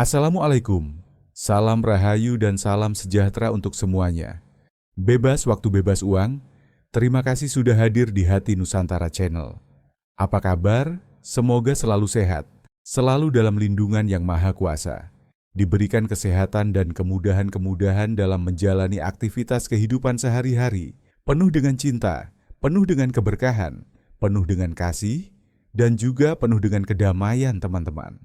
Assalamualaikum, salam rahayu dan salam sejahtera untuk semuanya. Bebas waktu bebas uang, terima kasih sudah hadir di Hati Nusantara Channel. Apa kabar? Semoga selalu sehat, selalu dalam lindungan yang maha kuasa. Diberikan kesehatan dan kemudahan-kemudahan dalam menjalani aktivitas kehidupan sehari-hari, penuh dengan cinta, penuh dengan keberkahan, penuh dengan kasih, dan juga penuh dengan kedamaian teman-teman.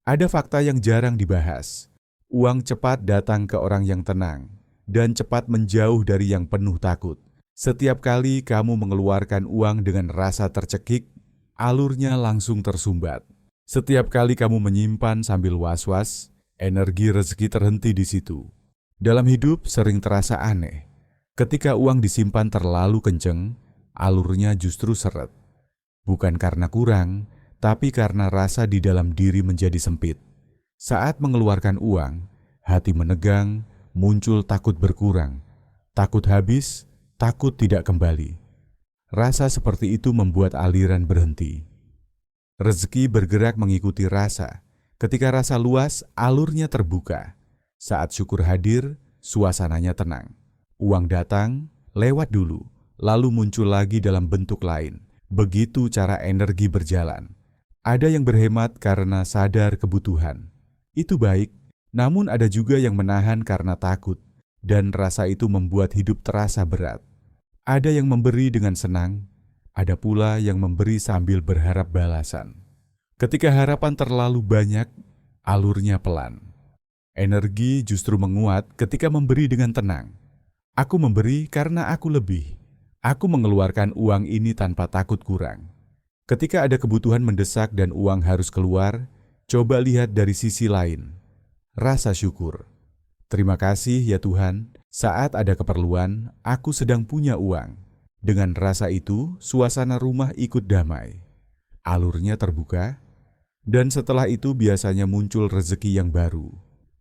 Ada fakta yang jarang dibahas. Uang cepat datang ke orang yang tenang dan cepat menjauh dari yang penuh takut. Setiap kali kamu mengeluarkan uang dengan rasa tercekik, alurnya langsung tersumbat. Setiap kali kamu menyimpan sambil was-was, energi rezeki terhenti di situ. Dalam hidup sering terasa aneh. Ketika uang disimpan terlalu kenceng, alurnya justru seret. Bukan karena kurang, tapi karena rasa di dalam diri menjadi sempit. Saat mengeluarkan uang, hati menegang, muncul takut berkurang, takut habis, takut tidak kembali. Rasa seperti itu membuat aliran berhenti. Rezeki bergerak mengikuti rasa. Ketika rasa luas, alurnya terbuka. Saat syukur hadir, suasananya tenang. Uang datang, lewat dulu, lalu muncul lagi dalam bentuk lain. Begitu cara energi berjalan. Ada yang berhemat karena sadar kebutuhan. Itu baik, namun ada juga yang menahan karena takut, dan rasa itu membuat hidup terasa berat. Ada yang memberi dengan senang, ada pula yang memberi sambil berharap balasan. Ketika harapan terlalu banyak, alurnya pelan. Energi justru menguat ketika memberi dengan tenang. Aku memberi karena aku lebih. Aku mengeluarkan uang ini tanpa takut kurang. Ketika ada kebutuhan mendesak dan uang harus keluar, coba lihat dari sisi lain. Rasa syukur. Terima kasih ya Tuhan, saat ada keperluan, aku sedang punya uang. Dengan rasa itu, suasana rumah ikut damai. Alurnya terbuka, dan setelah itu biasanya muncul rezeki yang baru.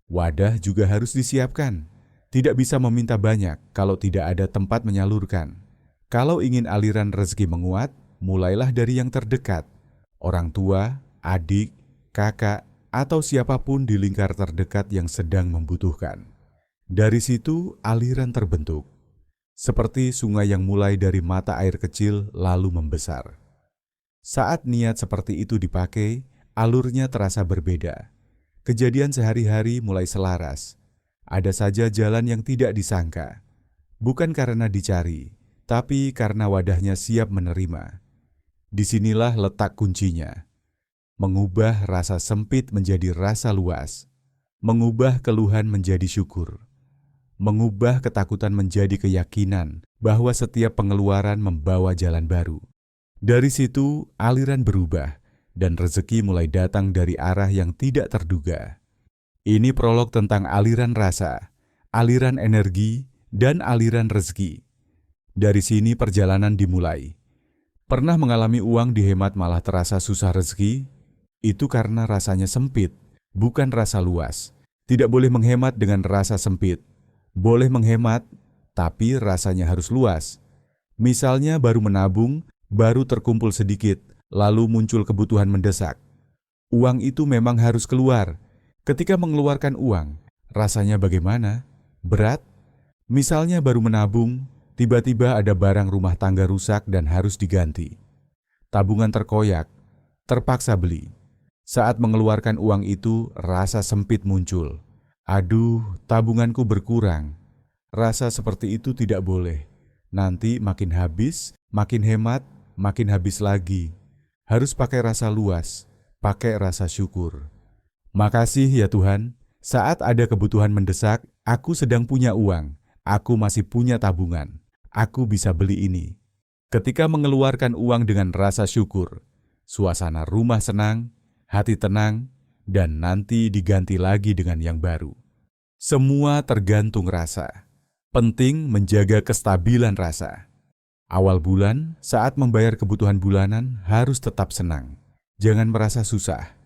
Wadah juga harus disiapkan. Tidak bisa meminta banyak kalau tidak ada tempat menyalurkan. Kalau ingin aliran rezeki menguat, mulailah dari yang terdekat, orang tua, adik, kakak, atau siapapun di lingkar terdekat yang sedang membutuhkan. Dari situ aliran terbentuk, seperti sungai yang mulai dari mata air kecil lalu membesar. Saat niat seperti itu dipakai, alurnya terasa berbeda. Kejadian sehari-hari mulai selaras. Ada saja jalan yang tidak disangka, bukan karena dicari, tapi karena wadahnya siap menerima. Disinilah letak kuncinya. Mengubah rasa sempit menjadi rasa luas. Mengubah keluhan menjadi syukur. Mengubah ketakutan menjadi keyakinan bahwa setiap pengeluaran membawa jalan baru. Dari situ, aliran berubah dan rezeki mulai datang dari arah yang tidak terduga. Ini prolog tentang aliran rasa, aliran energi, dan aliran rezeki. Dari sini perjalanan dimulai. Pernah mengalami uang dihemat malah terasa susah rezeki? Itu karena rasanya sempit, bukan rasa luas. Tidak boleh menghemat dengan rasa sempit. Boleh menghemat, tapi rasanya harus luas. Misalnya baru menabung, baru terkumpul sedikit, lalu muncul kebutuhan mendesak. Uang itu memang harus keluar. Ketika mengeluarkan uang, rasanya bagaimana? Berat? Misalnya baru menabung, tiba-tiba ada barang rumah tangga rusak dan harus diganti. Tabungan terkoyak, terpaksa beli. Saat mengeluarkan uang itu, rasa sempit muncul. Aduh, tabunganku berkurang. Rasa seperti itu tidak boleh. Nanti makin habis, makin hemat, makin habis lagi. Harus pakai rasa luas, pakai rasa syukur. Makasih ya Tuhan, saat ada kebutuhan mendesak, aku sedang punya uang. Aku masih punya tabungan. Aku bisa beli ini. Ketika mengeluarkan uang dengan rasa syukur, suasana rumah senang, hati tenang, dan nanti diganti lagi dengan yang baru. Semua tergantung rasa. Penting menjaga kestabilan rasa. Awal bulan, saat membayar kebutuhan bulanan, harus tetap senang. Jangan merasa susah.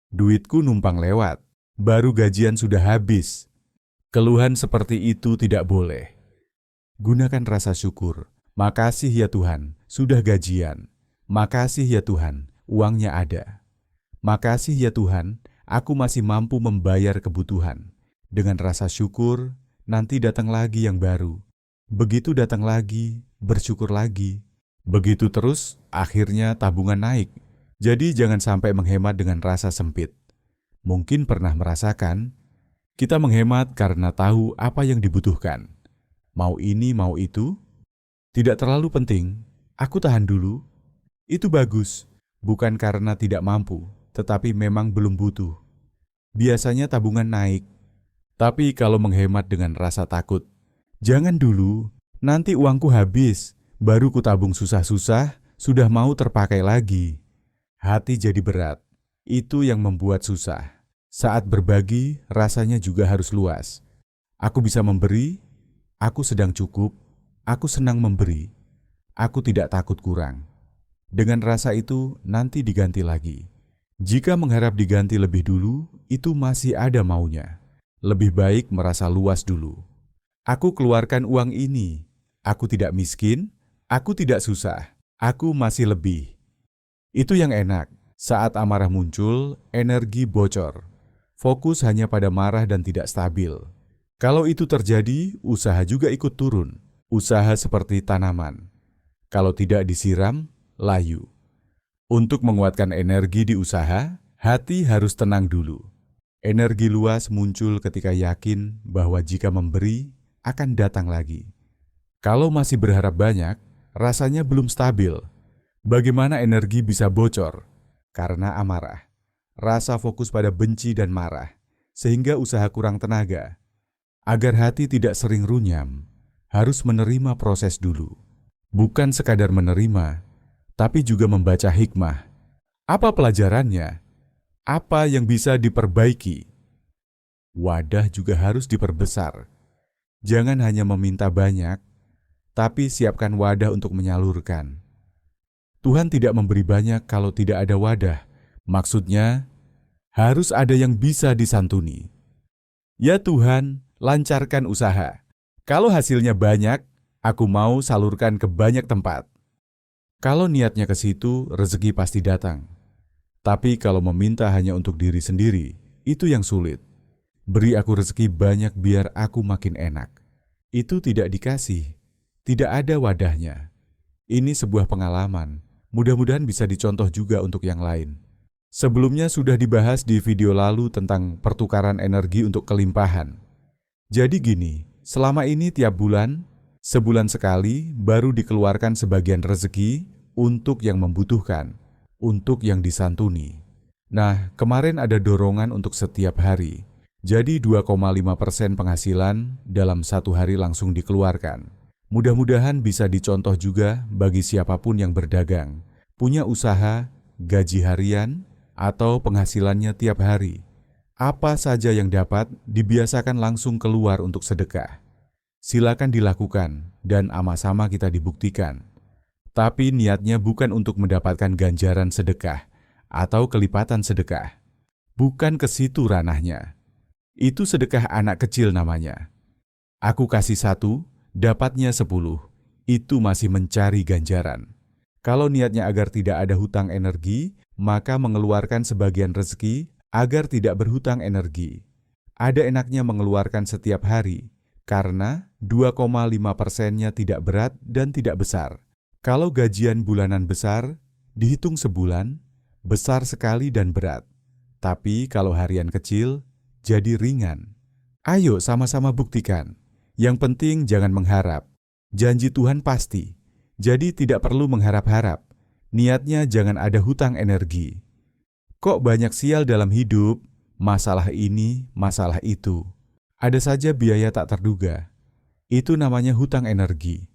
Duitku numpang lewat, baru gajian sudah habis. Keluhan seperti itu tidak boleh. Gunakan rasa syukur. Makasih ya Tuhan, sudah gajian. Makasih ya Tuhan, uangnya ada. Makasih ya Tuhan, aku masih mampu membayar kebutuhan. Dengan rasa syukur, nanti datang lagi yang baru. Begitu datang lagi, bersyukur lagi. Begitu terus, akhirnya tabungan naik. Jadi jangan sampai menghemat dengan rasa sempit. Mungkin pernah merasakan, kita menghemat karena tahu apa yang dibutuhkan. Mau ini, mau itu. Tidak terlalu penting, aku tahan dulu. Itu bagus, bukan karena tidak mampu, tetapi memang belum butuh. Biasanya tabungan naik. Tapi kalau menghemat dengan rasa takut, jangan dulu, nanti uangku habis, baru kutabung susah-susah, sudah mau terpakai lagi. Hati jadi berat, itu yang membuat susah. Saat berbagi, rasanya juga harus luas. Aku bisa memberi, aku sedang cukup, aku senang memberi, aku tidak takut kurang. Dengan rasa itu, nanti diganti lagi. Jika mengharap diganti lebih dulu, itu masih ada maunya. Lebih baik merasa luas dulu. Aku keluarkan uang ini. Aku tidak miskin, aku tidak susah, aku masih lebih. Itu yang enak. Saat amarah muncul, energi bocor. Fokus hanya pada marah dan tidak stabil. Kalau itu terjadi, usaha juga ikut turun. Usaha seperti tanaman. Kalau tidak disiram, layu. Untuk menguatkan energi di usaha, hati harus tenang dulu. Energi luas muncul ketika yakin bahwa jika memberi, akan datang lagi. Kalau masih berharap banyak, rasanya belum stabil. Bagaimana energi bisa bocor? Karena amarah. Rasa fokus pada benci dan marah, sehingga usaha kurang tenaga. Agar hati tidak sering runyam, harus menerima proses dulu. Bukan sekadar menerima, tapi juga membaca hikmah. Apa pelajarannya? Apa yang bisa diperbaiki? Wadah juga harus diperbesar. Jangan hanya meminta banyak, tapi siapkan wadah untuk menyalurkan. Tuhan tidak memberi banyak kalau tidak ada wadah. Maksudnya, harus ada yang bisa disantuni. Ya Tuhan, lancarkan usaha. Kalau hasilnya banyak, aku mau salurkan ke banyak tempat. Kalau niatnya ke situ, rezeki pasti datang. Tapi kalau meminta hanya untuk diri sendiri, itu yang sulit. Beri aku rezeki banyak biar aku makin enak. Itu tidak dikasih, tidak ada wadahnya. Ini sebuah pengalaman, mudah-mudahan bisa dicontoh juga untuk yang lain. Sebelumnya sudah dibahas di video lalu tentang pertukaran energi untuk kelimpahan. Jadi gini, selama ini tiap bulan, sebulan sekali baru dikeluarkan sebagian rezeki untuk yang membutuhkan, untuk yang disantuni. Nah, kemarin ada dorongan untuk setiap hari. Jadi 2,5% penghasilan dalam satu hari langsung dikeluarkan. Mudah-mudahan bisa dicontoh juga bagi siapapun yang berdagang, punya usaha, gaji harian, atau penghasilannya tiap hari. Apa saja yang dapat dibiasakan langsung keluar untuk sedekah. Silakan dilakukan dan sama-sama kita dibuktikan. Tapi niatnya bukan untuk mendapatkan ganjaran sedekah atau kelipatan sedekah. Bukan ke situ ranahnya. Itu sedekah anak kecil namanya. Aku kasih 1, dapatnya 10. Itu masih mencari ganjaran. Kalau niatnya agar tidak ada hutang energi, maka mengeluarkan sebagian rezeki agar tidak berhutang energi. Ada enaknya mengeluarkan setiap hari, karena 2,5%-nya tidak berat dan tidak besar. Kalau gajian bulanan besar, dihitung sebulan, besar sekali dan berat. Tapi kalau harian kecil, jadi ringan. Ayo sama-sama buktikan. Yang penting jangan mengharap. Janji Tuhan pasti. Jadi tidak perlu mengharap-harap. Niatnya jangan ada hutang energi. Kok banyak sial dalam hidup? Masalah ini, masalah itu. Ada saja biaya tak terduga. Itu namanya hutang energi.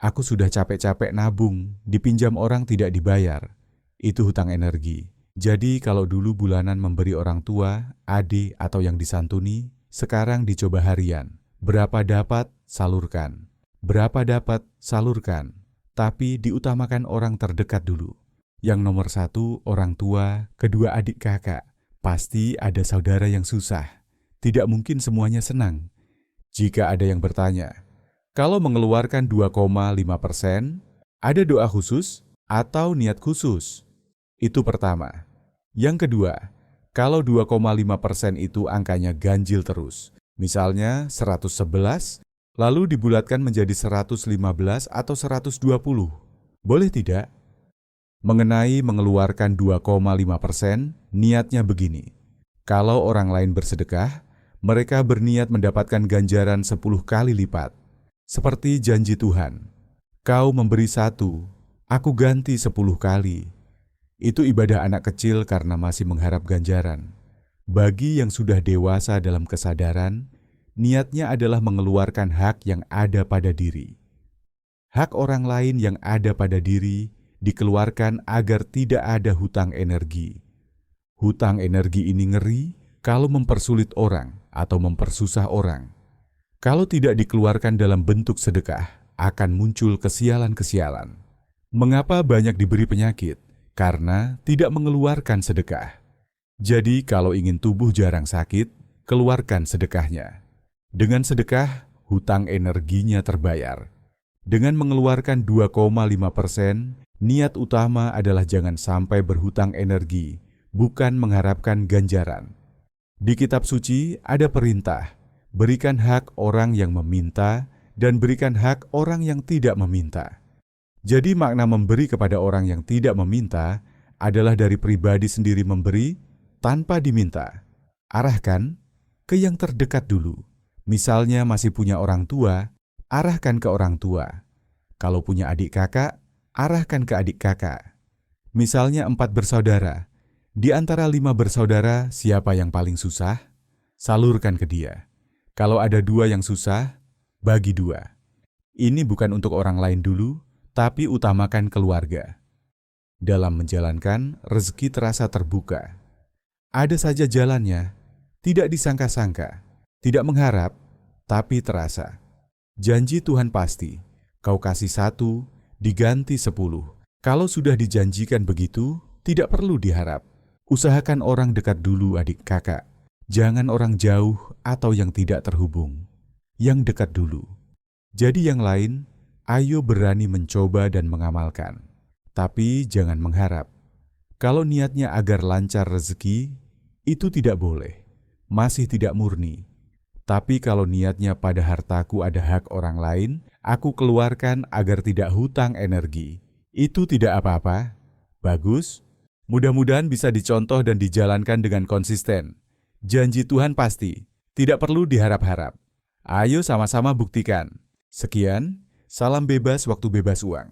Aku sudah capek-capek nabung, dipinjam orang tidak dibayar. Itu hutang energi. Jadi kalau dulu bulanan memberi orang tua, adik atau yang disantuni, sekarang dicoba harian. Berapa dapat, salurkan. Berapa dapat, salurkan. Tapi diutamakan orang terdekat dulu. Yang nomor 1, orang tua, kedua adik kakak. Pasti ada saudara yang susah. Tidak mungkin semuanya senang. Jika ada yang bertanya, kalau mengeluarkan 2,5%, ada doa khusus atau niat khusus? Itu pertama. Yang kedua, Kalau 2,5% itu angkanya ganjil terus, misalnya 111, lalu dibulatkan menjadi 115 atau 120. Boleh tidak? Mengenai mengeluarkan 2,5%, niatnya begini. Kalau orang lain bersedekah, mereka berniat mendapatkan ganjaran 10 kali lipat. Seperti janji Tuhan, kau memberi 1, aku ganti 10 kali. Itu ibadah anak kecil karena masih mengharap ganjaran. Bagi yang sudah dewasa dalam kesadaran, niatnya adalah mengeluarkan hak yang ada pada diri. Hak orang lain yang ada pada diri dikeluarkan agar tidak ada hutang energi. Hutang energi ini ngeri kalau mempersulit orang atau mempersusah orang. Kalau tidak dikeluarkan dalam bentuk sedekah, akan muncul kesialan-kesialan. Mengapa banyak diberi penyakit? Karena tidak mengeluarkan sedekah. Jadi kalau ingin tubuh jarang sakit, keluarkan sedekahnya. Dengan sedekah, hutang energinya terbayar. Dengan mengeluarkan 2,5%, niat utama adalah jangan sampai berhutang energi, bukan mengharapkan ganjaran. Di kitab suci ada perintah, berikan hak orang yang meminta dan berikan hak orang yang tidak meminta. Jadi makna memberi kepada orang yang tidak meminta adalah dari pribadi sendiri memberi tanpa diminta. Arahkan ke yang terdekat dulu. Misalnya masih punya orang tua, arahkan ke orang tua. Kalau punya adik kakak, arahkan ke adik kakak. Misalnya 4 bersaudara. Di antara 5 bersaudara, siapa yang paling susah? Salurkan ke dia. Kalau ada 2 yang susah, bagi 2. Ini bukan untuk orang lain dulu, tapi utamakan keluarga. Dalam menjalankan, rezeki terasa terbuka. Ada saja jalannya, tidak disangka-sangka, tidak mengharap, tapi terasa. Janji Tuhan pasti, kau kasih 1, diganti 10. Kalau sudah dijanjikan begitu, tidak perlu diharap. Usahakan orang dekat dulu adik kakak. Jangan orang jauh atau yang tidak terhubung. Yang dekat dulu. Jadi yang lain, ayo berani mencoba dan mengamalkan. Tapi jangan mengharap. Kalau niatnya agar lancar rezeki, itu tidak boleh. Masih tidak murni. Tapi kalau niatnya pada hartaku ada hak orang lain, aku keluarkan agar tidak hutang energi. Itu tidak apa-apa. Bagus. Mudah-mudahan bisa dicontoh dan dijalankan dengan konsisten. Janji Tuhan pasti, tidak perlu diharap-harap. Ayo sama-sama buktikan. Sekian, salam bebas waktu bebas uang.